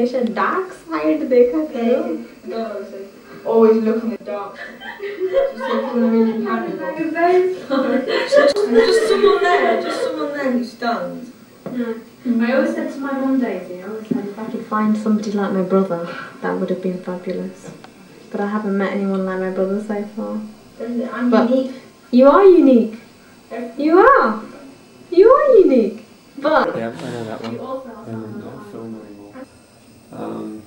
हमेशा dark side देखा करो. Always looking at dark. Just looking really panic. Just someone there who stands. I always said to my mum, Daisy, I always said if I could find somebody like my brother, that would have been fabulous. But I haven't met anyone like my brother so far. I'm unique. You are unique. You are. You are unique. But yeah, I know that one. you also I don't film anymore.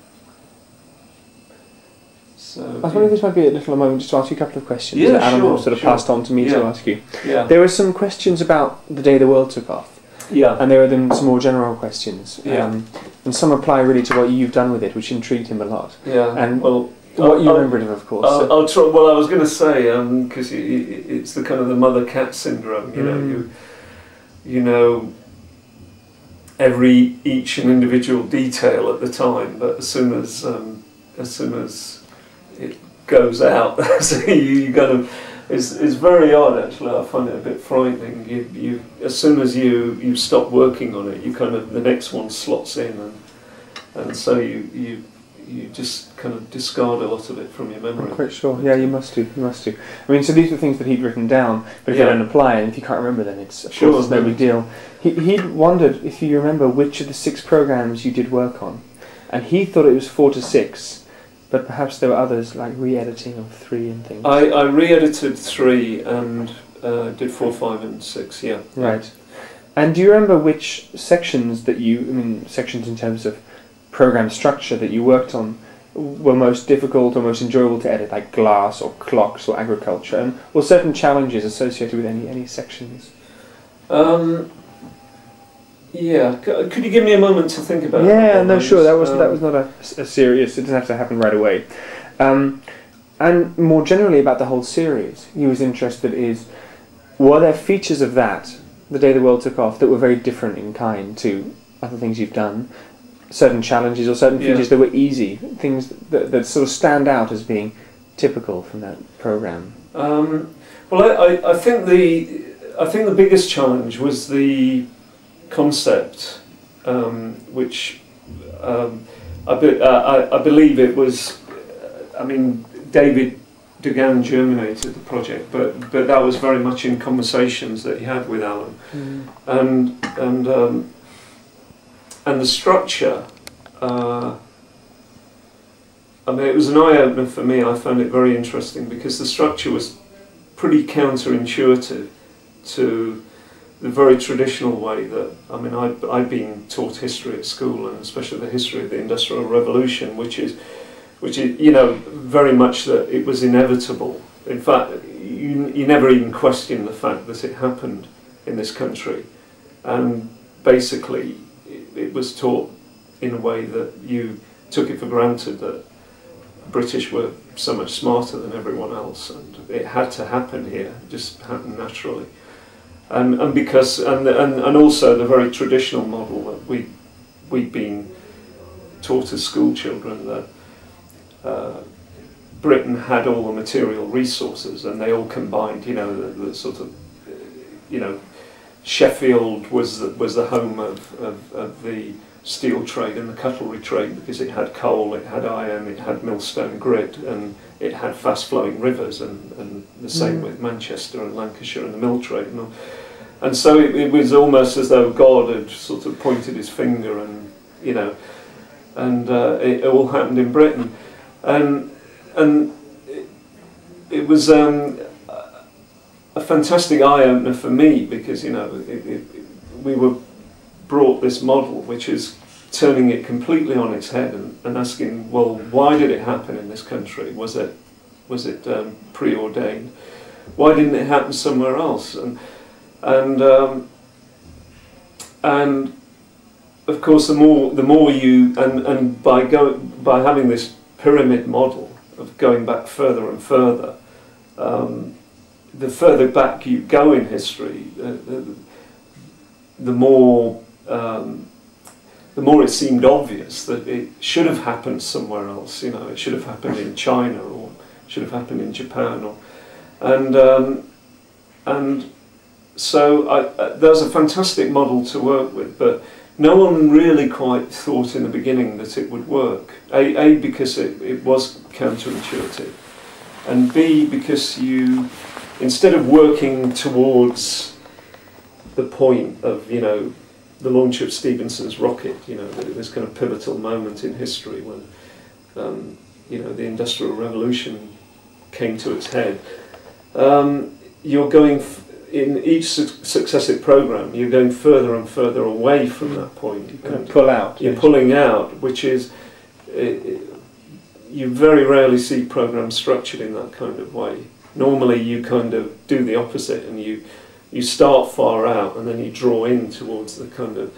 So I was wondering if this might be a little moment just to ask you a couple of questions that Adam sort of passed on to me to ask you. Yeah. There were some questions about the day the world took off. Yeah. And there were then some more general questions. Yeah. And some apply really to what you've done with it, which intrigued him a lot. Yeah. And well, what you remembered of, of course. I'll try. Well, I was going to say because it's the kind of the mother cat syndrome. You know, you know each and individual detail at the time, but as soon as it goes out, so you kind of it's very odd actually. I find it a bit frightening. You as soon as you stop working on it, you kind of the next one slots in, and so you just kind of discard a lot of it from your memory. I'm quite sure. Yeah, you must do. You must do. I mean, so these are things that he'd written down, but if they don't apply, and if you can't remember them, it's of course it's no big deal. He'd wondered if you remember which of the 6 programs you did work on, and he thought it was 4 to 6. But perhaps there were others, like re-editing of 3 and things. I re-edited 3 and did 4, 5 and 6, yeah. Right. And do you remember which sections that sections in terms of program structure that you worked on were most difficult or most enjoyable to edit, like glass or clocks or agriculture, or certain challenges associated with any sections? Yeah, could you give me a moment to think about that? Yeah, no, sure, that was not a serious, it doesn't have to happen right away. And more generally about the whole series, he was interested were there features of that, the day the world took off, that were very different in kind to other things you've done? Certain challenges or certain features that were easy, things that sort of stand out as being typical from that program? Well, I think the biggest challenge was the concept, which I believe it was. I mean, David Dugan germinated the project, but that was very much in conversations that he had with Alan, and the structure. I mean, it was an eye-opener for me. I found it very interesting because the structure was pretty counterintuitive to the very traditional way that, I mean, I'd been taught history at school, and especially the history of the Industrial Revolution, which is, you know, very much that it was inevitable. In fact, you never even question the fact that it happened in this country, and basically it was taught in a way that you took it for granted that British were so much smarter than everyone else, and it had to happen here. It just happened naturally. And because and also the very traditional model that we'd been taught as school children, that Britain had all the material resources and they all combined. You know, the sort of, you know, Sheffield was the home of the steel trade and the cutlery trade because it had coal, it had iron, it had millstone grit, and it had fast-flowing rivers, and the same with Manchester and Lancashire and the mill trade. And so it was almost as though God had sort of pointed his finger, and, you know, and it all happened in Britain. And it was a fantastic eye-opener for me because, you know, we were brought this model which is turning it completely on its head and asking, well, why did it happen in this country? Was it preordained? Why didn't it happen somewhere else? And of course, the more you and by having this pyramid model of going back further and further, the further back you go in history, the more it seemed obvious that it should have happened somewhere else. You know, it should have happened in China, or should have happened in Japan, and so that was a fantastic model to work with. But no one really quite thought in the beginning that it would work. A because it was counterintuitive, and B because you, instead of working towards the point of, you know, the launch of Stephenson's rocket, you know, this kind of pivotal moment in history when, you know, the Industrial Revolution came to its head, you're going, in each successive program, you're going further and further away from that point. You kind of pull out. You're pulling out, which is, you very rarely see programs structured in that kind of way. Normally you kind of do the opposite, and you start far out and then you draw in towards the kind of...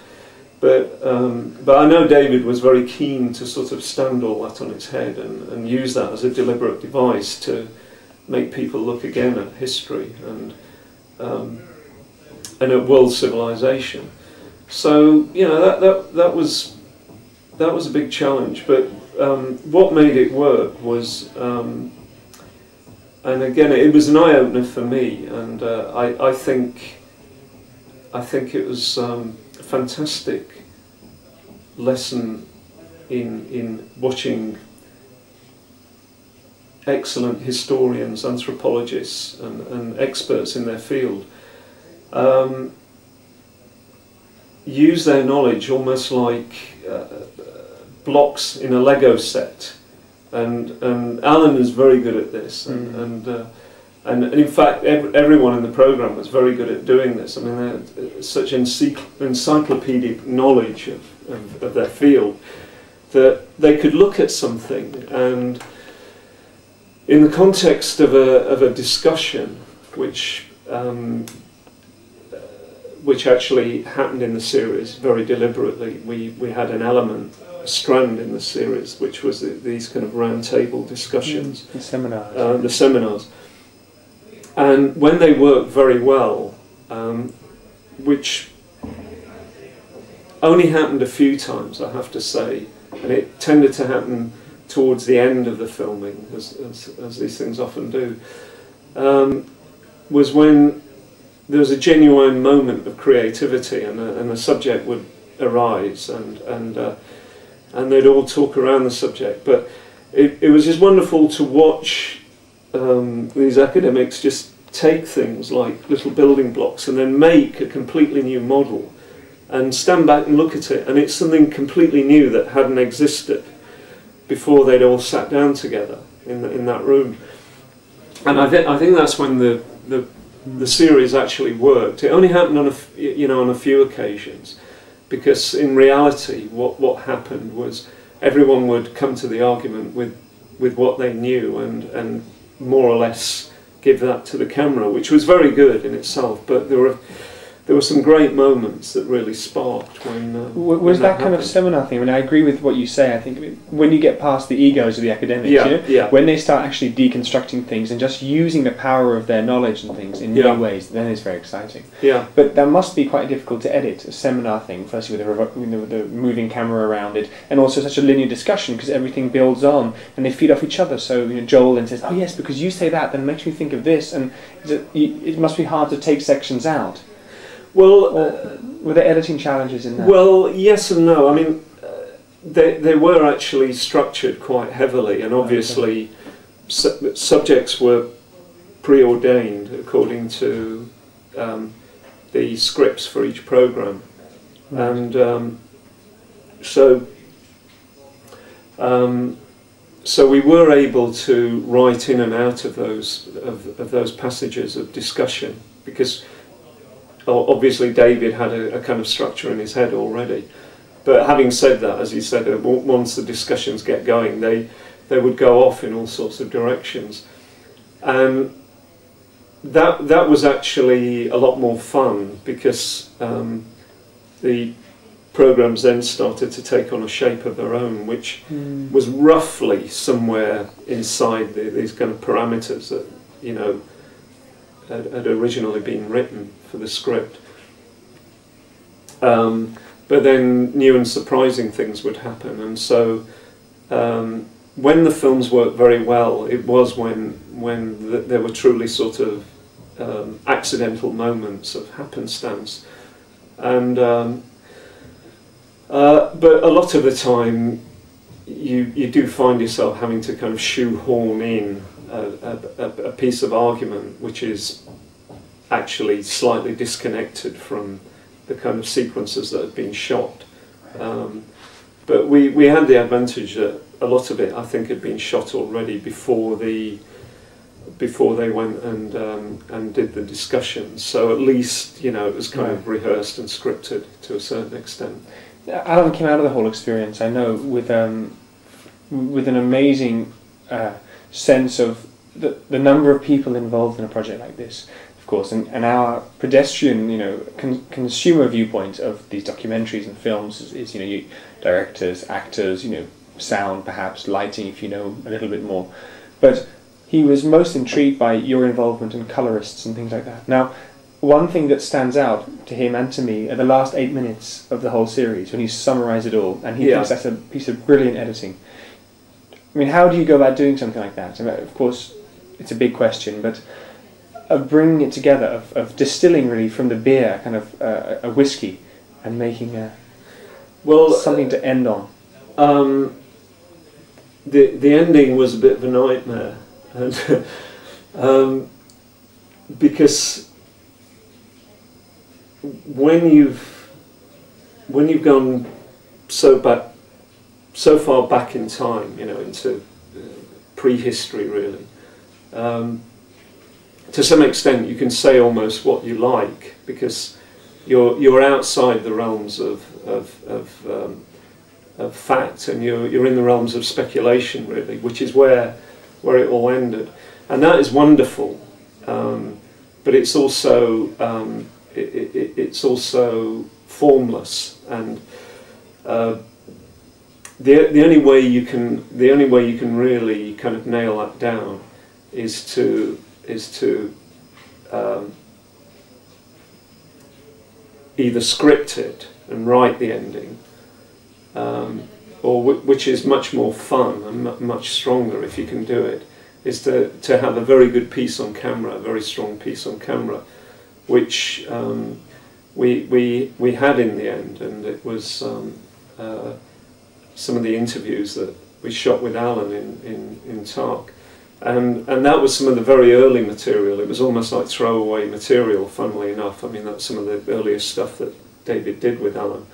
But I know David was very keen to sort of stand all that on its head and use that as a deliberate device to make people look again at history and at world civilization. So, you know, that was a big challenge. But what made it work was, and again, it was an eye-opener for me, and I think it was a fantastic lesson in watching excellent historians, anthropologists and experts in their field use their knowledge almost like blocks in a Lego set, and Alan is very good at this, and in fact everyone in the programme was very good at doing this. I mean, they had such encyclopedic knowledge of their field that they could look at something and, in the context of a discussion, which actually happened in the series very deliberately, we had an element, a strand in the series, which was these kind of round table discussions, the seminars. The seminars, and when they worked very well, which only happened a few times, I have to say, and it tended to happen towards the end of the filming, as these things often do, was when there was a genuine moment of creativity, and a subject would arise, and they'd all talk around the subject. But it was just wonderful to watch these academics just take things like little building blocks and then make a completely new model, and stand back and look at it, and it's something completely new that hadn't existed before they'd all sat down together in that room. And I think that's when the series actually worked. It only happened on a few occasions, because in reality what happened was everyone would come to the argument with what they knew and more or less give that to the camera, which was very good in itself, but there were some great moments that really sparked when was that kind of seminar thing. I mean, I agree with what you say. I think when you get past the egos of the academics, when they start actually deconstructing things and just using the power of their knowledge and things in new ways, then it's very exciting. Yeah. But that must be quite difficult to edit a seminar thing, firstly with the moving camera around it, and also such a linear discussion, because everything builds on and they feed off each other. So, you know, Joel then says, "Oh yes, because you say that, then it makes me think of this," and it must be hard to take sections out. Well, were there editing challenges in that? Well, yes and no. I mean, they were actually structured quite heavily, and obviously subjects were preordained according to the scripts for each program, and so we were able to write in and out of those passages of discussion, because obviously David had a kind of structure in his head already. But having said that, as you said, once the discussions get going, they would go off in all sorts of directions. And that was actually a lot more fun, because the programs then started to take on a shape of their own, which was roughly somewhere inside these kind of parameters that, you know, had originally been written for the script. But then new and surprising things would happen, and so when the films worked very well, it was when there were truly sort of accidental moments of happenstance, and But a lot of the time, you do find yourself having to kind of shoehorn in a piece of argument which is actually slightly disconnected from the kind of sequences that have been shot. But we had the advantage that a lot of it, I think, had been shot already before they went and did the discussions. So at least, you know, it was kind of rehearsed and scripted to a certain extent. Alan came out of the whole experience, I know, with an amazing sense of the number of people involved in a project like this, of course, and our pedestrian, you know, consumer viewpoint of these documentaries and films is you know, directors, actors, you know, sound, perhaps lighting, if you know a little bit more. But he was most intrigued by your involvement in colorists and things like that. Now, one thing that stands out to him and to me are the last 8 minutes of the whole series when you summarise it all, and he thinks that's a piece of brilliant editing. I mean, how do you go about doing something like that? I mean, of course, it's a big question, but of bringing it together, of distilling really from the beer, kind of a whiskey, and making something to end on. The ending was a bit of a nightmare, and because when you've gone so far back in time, you know, into prehistory really, to some extent you can say almost what you like, because you're outside the realms of fact, and you're in the realms of speculation really, which is where it all ended, and that is wonderful. But it's also it's also formless, and the only way you can really kind of nail that down is to either script it and write the ending, or which is much more fun and much stronger if you can do it, is to have a very good piece on camera, a very strong piece on camera, which we had in the end, and it was some of the interviews that we shot with Alan in Tark, and that was some of the very early material. It was almost like throwaway material, funnily enough. I mean, that's some of the earliest stuff that David did with Alan,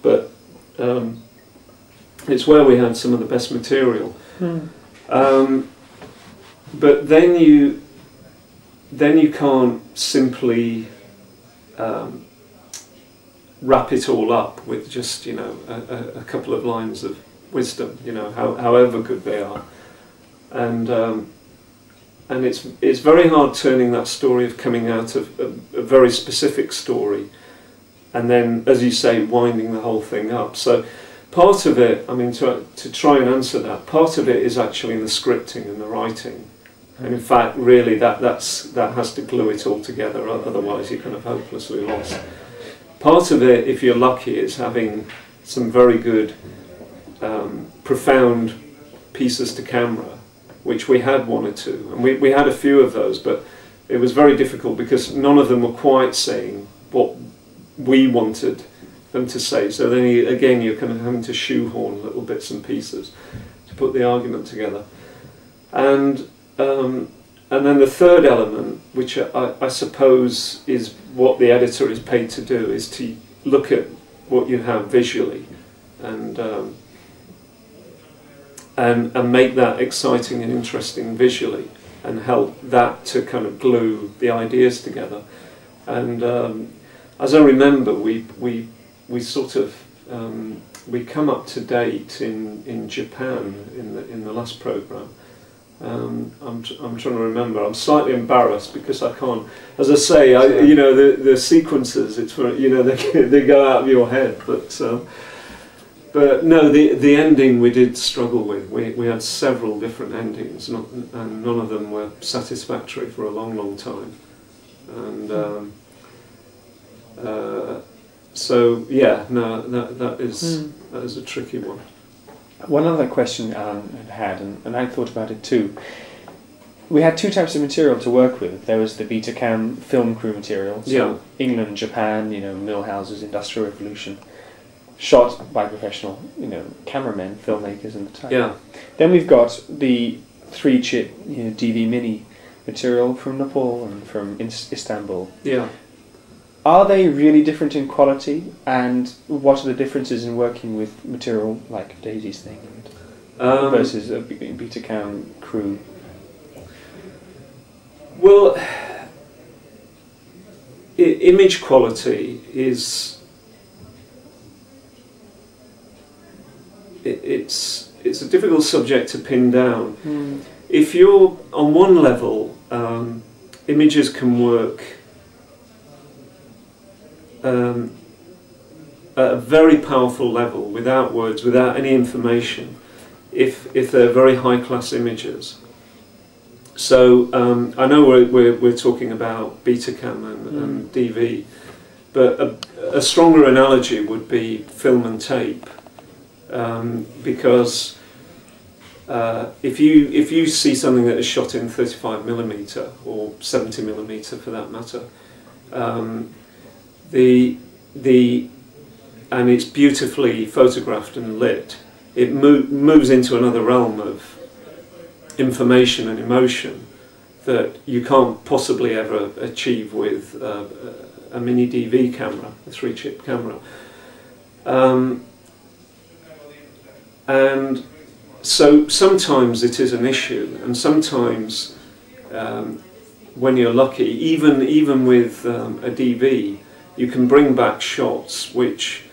but it's where we had some of the best material. But then you can't simply wrap it all up with just, you know, a couple of lines of wisdom, you know, however good they are, and it's very hard turning that story of coming out of a very specific story, and then, as you say, winding the whole thing up. So part of it, I mean, to try and answer that, part of it is actually in the scripting and the writing. And in fact, really, that has to glue it all together, otherwise you're kind of hopelessly lost. Part of it, if you're lucky, is having some very good, profound pieces to camera, which we had one or two. And we had a few of those, but it was very difficult because none of them were quite saying what we wanted them to say. So then, again, you're kind of having to shoehorn little bits and pieces to put the argument together. And then the third element, which I suppose is what the editor is paid to do, is to look at what you have visually and make that exciting and interesting visually, and help that to kind of glue the ideas together. And as I remember, we sort of we come up to date in Japan in the last program. I'm trying to remember. I'm slightly embarrassed because I can't. As I say, you know, the sequences. It's for, you know, they go out of your head. But no, the ending we did struggle with. We had several different endings, and none of them were satisfactory for a long time. And so yeah, no, that is a tricky one. One other question Alan had, and I thought about it too. We had two types of material to work with. There was the Betacam film crew material, so England, Japan, you know, Millhouse's Industrial Revolution, shot by professional, cameramen, filmmakers, and the type. Yeah. Then we've got the 3-chip, DV Mini material from Nepal and from Istanbul. Yeah. Are they really different in quality, and what are the differences in working with material like Daisy's thing versus a Betacam crew? Well, image quality is it's a difficult subject to pin down. If you're on one level, images can work at a very powerful level, without words, without any information, if they're very high class images. So I know we're talking about Betacam and DV, but a stronger analogy would be film and tape, because if you see something that is shot in 35mm or 70mm for that matter, and it's beautifully photographed and lit, it moves into another realm of information and emotion that you can't possibly ever achieve with a mini DV camera, a 3-chip camera. And so sometimes it is an issue, and sometimes when you're lucky, even with a DV, you can bring back shots which,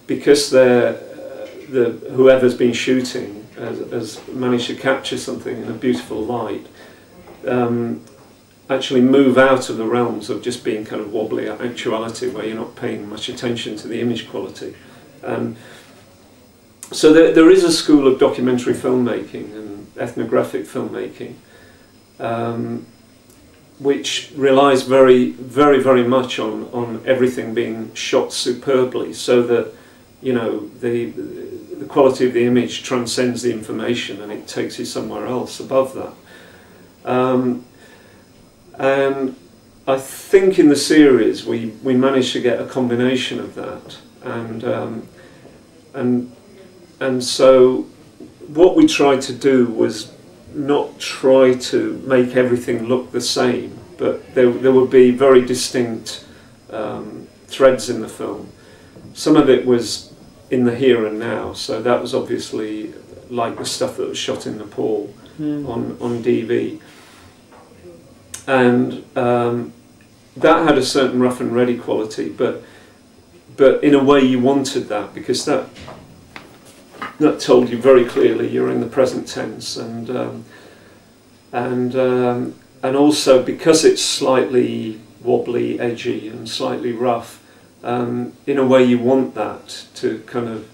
because whoever's been shooting has managed to capture something in a beautiful light, actually move out of the realms of just being kind of wobbly actuality where you're not paying much attention to the image quality. So there is a school of documentary filmmaking and ethnographic filmmaking which relies very, very, very much on everything being shot superbly, so that the quality of the image transcends the information and it takes you somewhere else above that. And I think in the series we managed to get a combination of that, and so what we tried to do was not try to make everything look the same, but there would be very distinct threads in the film. Some of it was in the here and now, so that was obviously like the stuff that was shot in Nepal on DV, and that had a certain rough and ready quality, but in a way you wanted that, because that told you very clearly you're in the present tense, and also because it's slightly wobbly, edgy, and slightly rough. In a way, you want that to kind of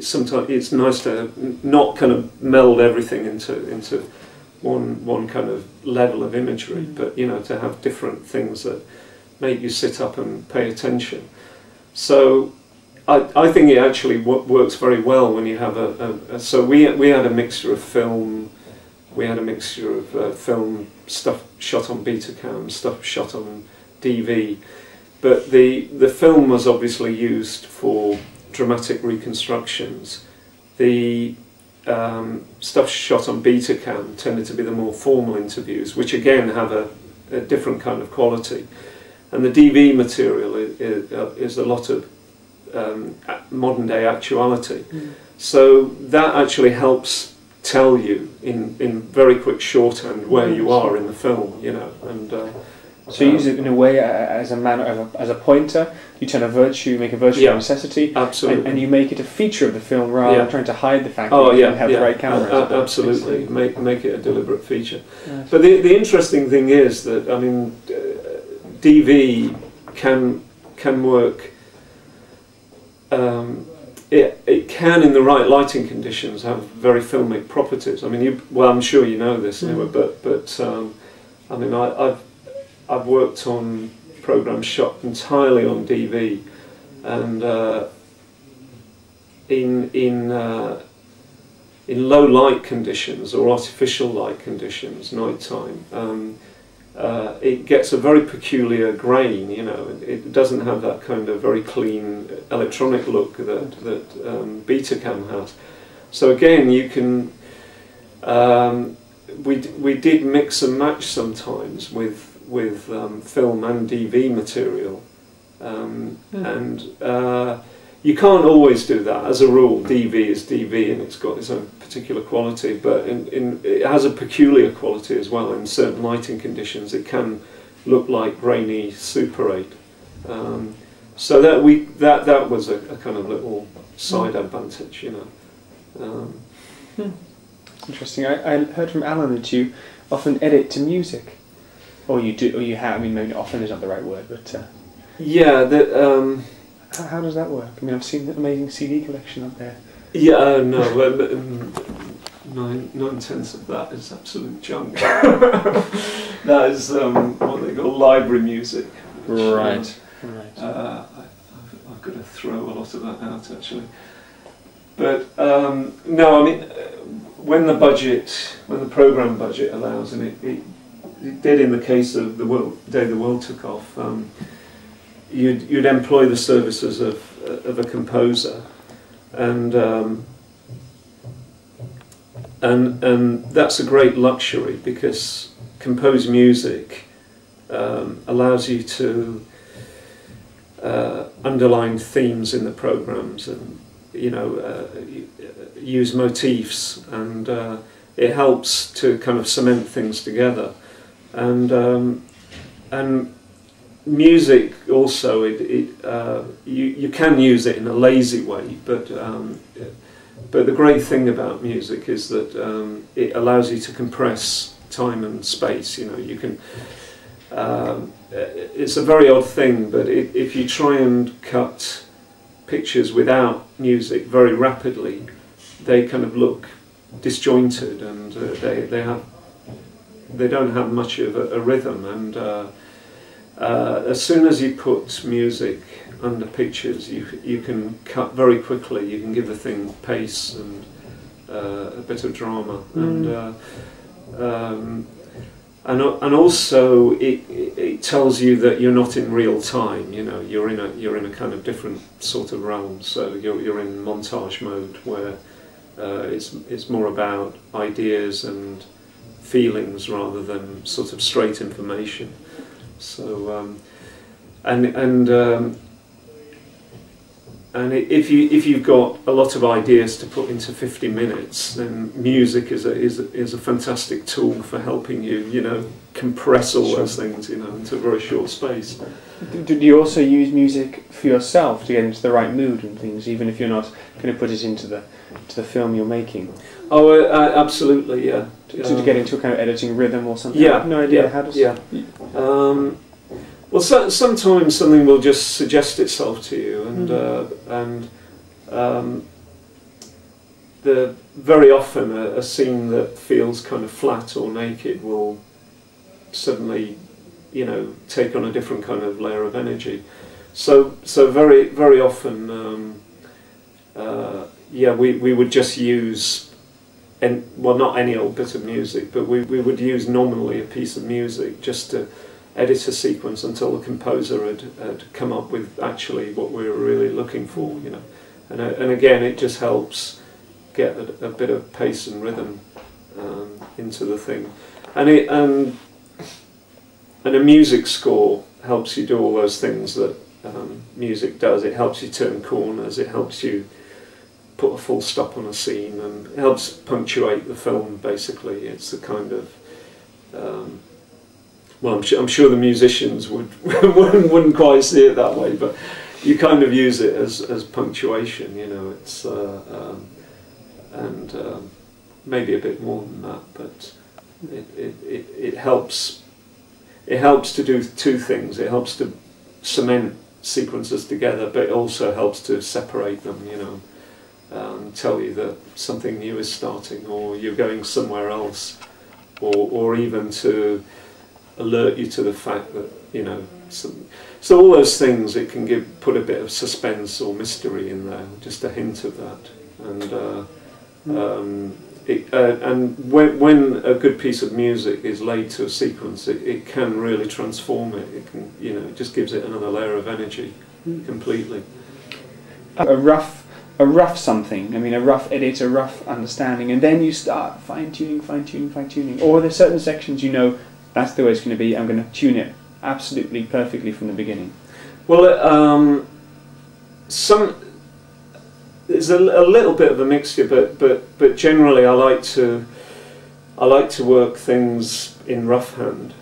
sometimes it's nice to not kind of meld everything into one kind of level of imagery, but to have different things that make you sit up and pay attention. So I think it actually works very well when you have so we had a mixture of film, we had a mixture of film stuff shot on Betacam, stuff shot on DV, but the film was obviously used for dramatic reconstructions. The stuff shot on Betacam tended to be the more formal interviews, which again have a different kind of quality, and the DV material is a lot of modern day actuality. So that actually helps tell you in very quick shorthand where you are in the film, and so you use it in a way as a pointer. You turn a virtue, make a virtue a necessity, absolutely, and you make it a feature of the film rather than trying to hide the fact that you don't have the right camera. Absolutely, make it a deliberate feature. Yes. But the interesting thing is that DV can work. It can, in the right lighting conditions, have very filmic properties. I mean, I'm sure you know this, but I mean, I've worked on programs shot entirely on DV, and in low light conditions or artificial light conditions, nighttime, it gets a very peculiar grain. You know, it doesn't have that kind of very clean electronic look that Betacam has. So again, you can. We did mix and match sometimes with film and DV material, and you can't always do that. As a rule, DV is DV and it's got its own particular quality, but it has a peculiar quality as well. In certain lighting conditions, it can look like grainy Super 8. So that was a kind of little side advantage, you know. Interesting. I heard from Alan that you often edit to music, or you do, or you have. I mean, maybe often is not the right word, but yeah. How does that work? I mean, I've seen the amazing CD collection up there. Yeah, no, 9/10 of that is absolute junk. That is what they call library music. Which, right. I've got to throw a lot of that out actually. But no, I mean, when the program budget allows, and it did in the case of the day the world took off. You'd employ the services of a composer, and that's a great luxury, because composed music allows you to underline themes in the programs, and use motifs, and it helps to kind of cement things together, and music also, you can use it in a lazy way, but the great thing about music is that it allows you to compress time and space. You know, you can. It's a very odd thing, but if you try and cut pictures without music very rapidly, they kind of look disjointed, and they don't have much of a rhythm, and as soon as you put music under pictures, you can cut very quickly. You can give the thing pace and a bit of drama, and also it tells you that you're not in real time. You know, you're in a kind of different sort of realm. So you're in montage mode, where it's more about ideas and feelings rather than sort of straight information. So and if you've got a lot of ideas to put into 50 minutes, then music is a fantastic tool for helping you, compress all those things, into a very short space. Do you also use music for yourself to get into the right mood and things, even if you're not going to put it into the film you're making? Oh, absolutely, yeah. To get into a kind of editing rhythm or something? Yeah. I have no idea. How does... Yeah. Well, sometimes something will just suggest itself to you, and very often a scene that feels kind of flat or naked will suddenly, take on a different kind of layer of energy. So very, very often, we would just use, not any old bit of music, but we would use nominally a piece of music just to edit a sequence until the composer had come up with actually what we were really looking for, and again, it just helps get a bit of pace and rhythm into the thing, and a music score helps you do all those things that music does. It helps you turn corners, it helps you put a full stop on a scene, and it helps punctuate the film. Basically, it's a kind of well, I'm sure the musicians wouldn't quite see it that way, but you kind of use it as punctuation, it's and maybe a bit more than that, but it helps to do two things. It helps to cement sequences together, but it also helps to separate them, tell you that something new is starting, or you're going somewhere else, or even to alert you to the fact that, so all those things, it can put a bit of suspense or mystery in there, just a hint of that, and and when a good piece of music is laid to a sequence, it can really transform it. It can, you know, it just gives it another layer of energy completely. A rough something. I mean, a rough edit, a rough understanding, and then you start fine tuning. Or there's certain sections you know that's the way it's going to be. I'm going to tune it absolutely perfectly from the beginning. Well, there's a little bit of a mixture, but generally I like to work things in rough hand,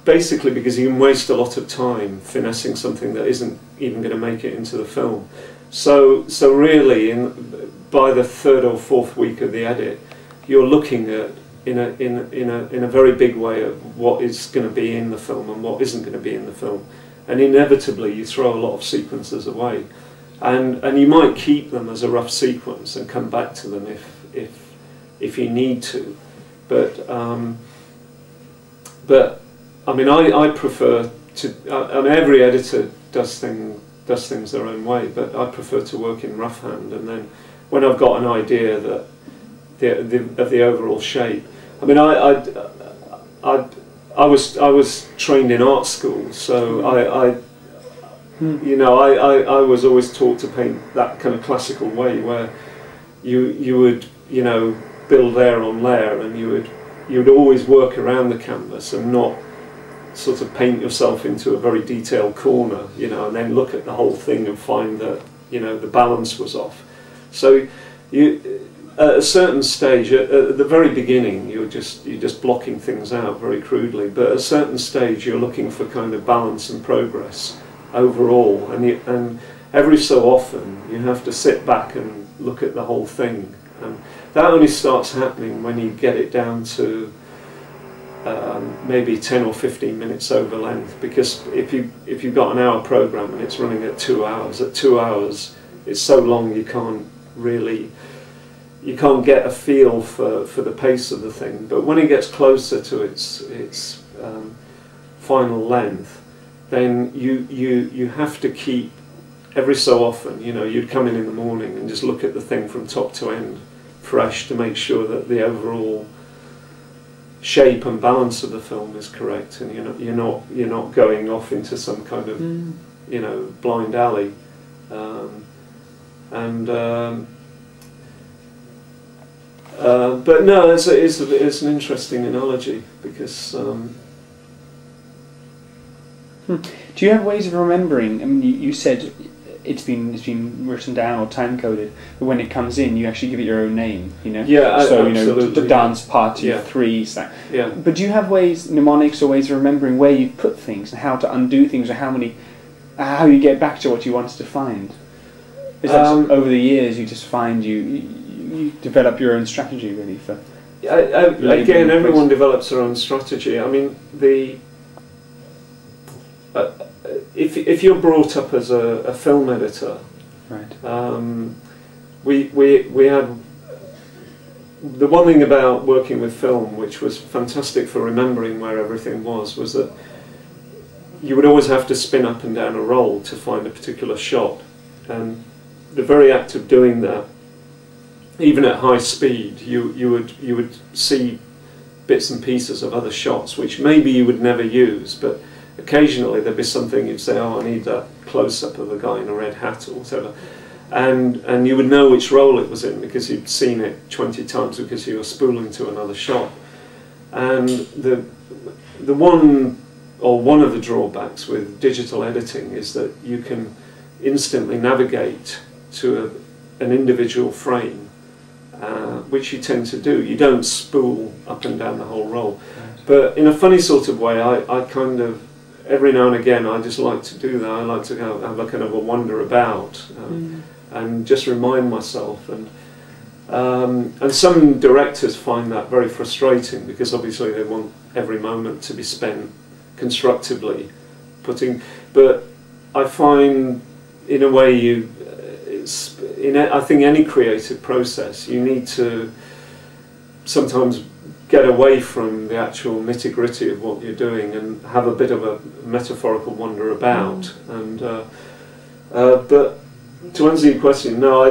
basically because you can waste a lot of time finessing something that isn't even going to make it into the film. So really, by the third or fourth week of the edit, you're looking at in a very big way at what is going to be in the film and what isn't going to be in the film, and inevitably you throw a lot of sequences away. And you might keep them as a rough sequence and come back to them if you need to, but I mean I prefer to. I mean every editor does things their own way, but I prefer to work in rough hand, and then when I've got an idea that of the overall shape. I mean I was trained in art school, so you know, I was always taught to paint that kind of classical way, where you would, you know, build layer on layer, and you would always work around the canvas and not sort of paint yourself into a very detailed corner, you know, and then look at the whole thing and find that, you know, the balance was off. So you, at a certain stage, at the very beginning, you're just blocking things out very crudely, but at a certain stage you're looking for kind of balance and progress overall, and every so often you have to sit back and look at the whole thing, and that only starts happening when you get it down to maybe 10 or 15 minutes over length, because if you've got an hour program and it's running at 2 hours, it's so long you can't get a feel for the pace of the thing. But when it gets closer to its final length, then you have to keep, every so often, you know, you'd come in the morning and just look at the thing from top to end fresh to make sure that the overall shape and balance of the film is correct, and you're not going off into some kind of you know, blind alley, but no, it's an interesting analogy, because Do you have ways of remembering? I mean, you said it's been written down or time coded, but when it comes in, you actually give it your own name. You know. Yeah. So you know, the dance party 3. Yeah. But do you have ways, mnemonics or ways of remembering where you put things and how to undo things, or how you get back to what you wanted to find? Is that over the years you just find you develop your own strategy really for? Again, everyone develops their own strategy. I mean, if you're brought up as a film editor, right? We had the one thing about working with film, which was fantastic for remembering where everything was that you would always have to spin up and down a roll to find a particular shot, and the very act of doing that, even at high speed, you would see bits and pieces of other shots which maybe you would never use, but occasionally there'd be something you'd say, oh, I need that close-up of a guy in a red hat or whatever, and you would know which role it was in because you'd seen it 20 times because you were spooling to another shot. And one of the drawbacks with digital editing is that you can instantly navigate to an individual frame, which you tend to do. You don't spool up and down the whole roll. But in a funny sort of way, I kind of, every now and again, I just like to do that. I like to have a kind of a wander about and just remind myself. And some directors find that very frustrating because obviously they want every moment to be spent constructively but I find in a way I think any creative process you need to sometimes get away from the actual nitty-gritty of what you're doing and have a bit of a metaphorical wander about. And but to answer your question, no,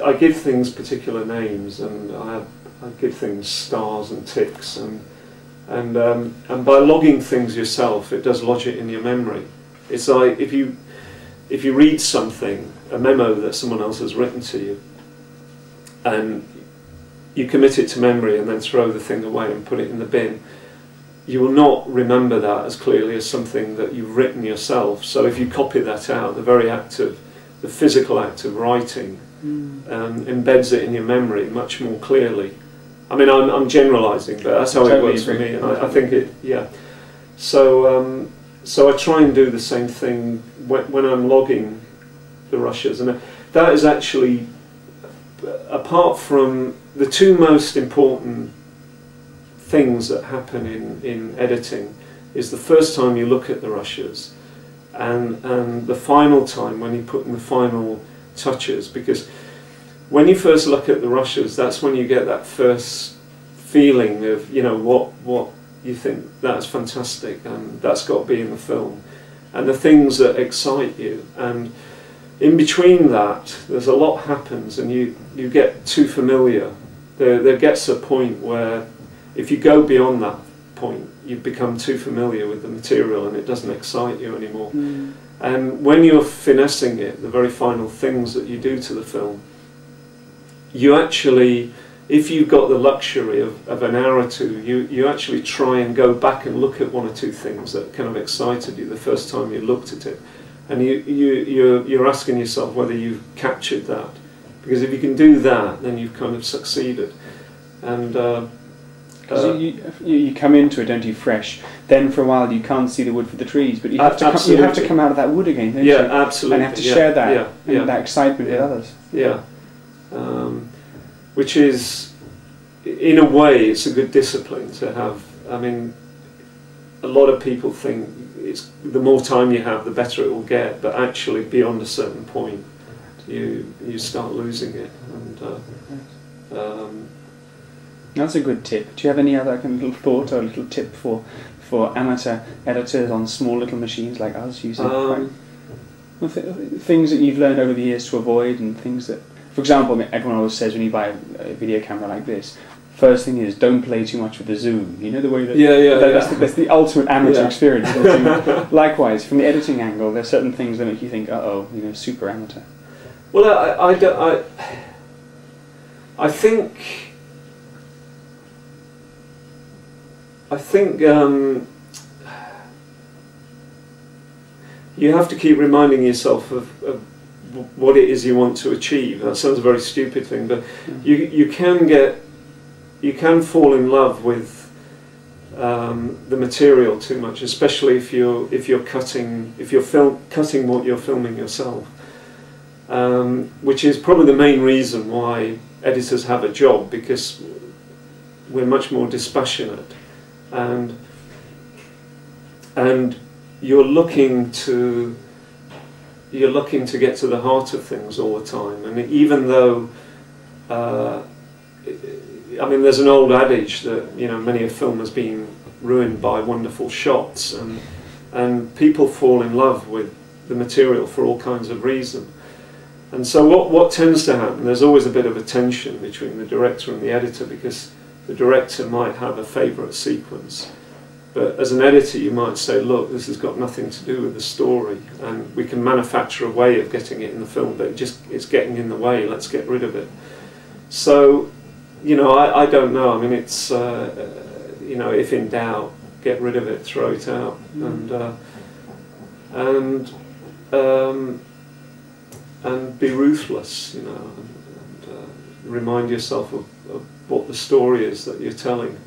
I give things particular names, and I give things stars and ticks, and by logging things yourself, it does lodge it in your memory. It's like if you read something, a memo that someone else has written to you, and you commit it to memory and then throw the thing away and put it in the bin, you will not remember that as clearly as something that you've written yourself. So if you copy that out, the physical act of writing embeds it in your memory much more clearly. I mean, I'm generalising, but that's how it works for me, and I think it, yeah. So I try and do the same thing when I'm logging the rushes, and that is actually, apart from the two most important things that happen in editing, is the first time you look at the rushes, and the final time when you put in the final touches, because when you first look at the rushes, that's when you get that first feeling of, you know, what you think, that's fantastic and that's got to be in the film, and the things that excite you. And in between that, there's a lot happens, and you get too familiar. There gets a point where if you go beyond that point, you've become too familiar with the material and it doesn't excite you anymore. And when you're finessing it, the very final things that you do to the film, you actually, if you've got the luxury of an hour or two, you actually try and go back and look at one or two things that kind of excited you the first time you looked at it, and you're asking yourself whether you've captured that, because if you can do that, then you've kind of succeeded. And you come into it, don't you, fresh. Then for a while you can't see the wood for the trees, but you have to come out of that wood again, don't you? Yeah, absolutely. And have to share that that excitement with others. Yeah. Which is, in a way, it's a good discipline to have. I mean, a lot of people think it's the more time you have, the better it will get, but actually beyond a certain point, you start losing it. And that's a good tip. Do you have any other kind of little thought or little tip for amateur editors on small little machines like us using things that you've learned over the years to avoid, and things that, for example, I mean, everyone always says when you buy a video camera like this, first thing is don't play too much with the zoom. You know the way that that's the ultimate amateur experience. Likewise, from the editing angle, there are certain things that make you think, uh-oh, you know, super amateur. Well, I think you have to keep reminding yourself of what it is you want to achieve. That sounds a very stupid thing, but you can fall in love with the material too much, especially if you're cutting what you're filming yourself, which is probably the main reason why editors have a job, because we're much more dispassionate, and you're looking to get to the heart of things all the time. And even though I mean, there's an old adage that, you know, many a film has been ruined by wonderful shots, and people fall in love with the material for all kinds of reasons. And so what tends to happen, there's always a bit of a tension between the director and the editor, because the director might have a favourite sequence, but as an editor you might say, look, this has got nothing to do with the story, and we can manufacture a way of getting it in the film, but it's getting in the way, let's get rid of it. So, you know, I don't know, I mean, it's, you know, if in doubt, get rid of it, throw it out, and be ruthless, you know, and remind yourself of what the story is that you're telling.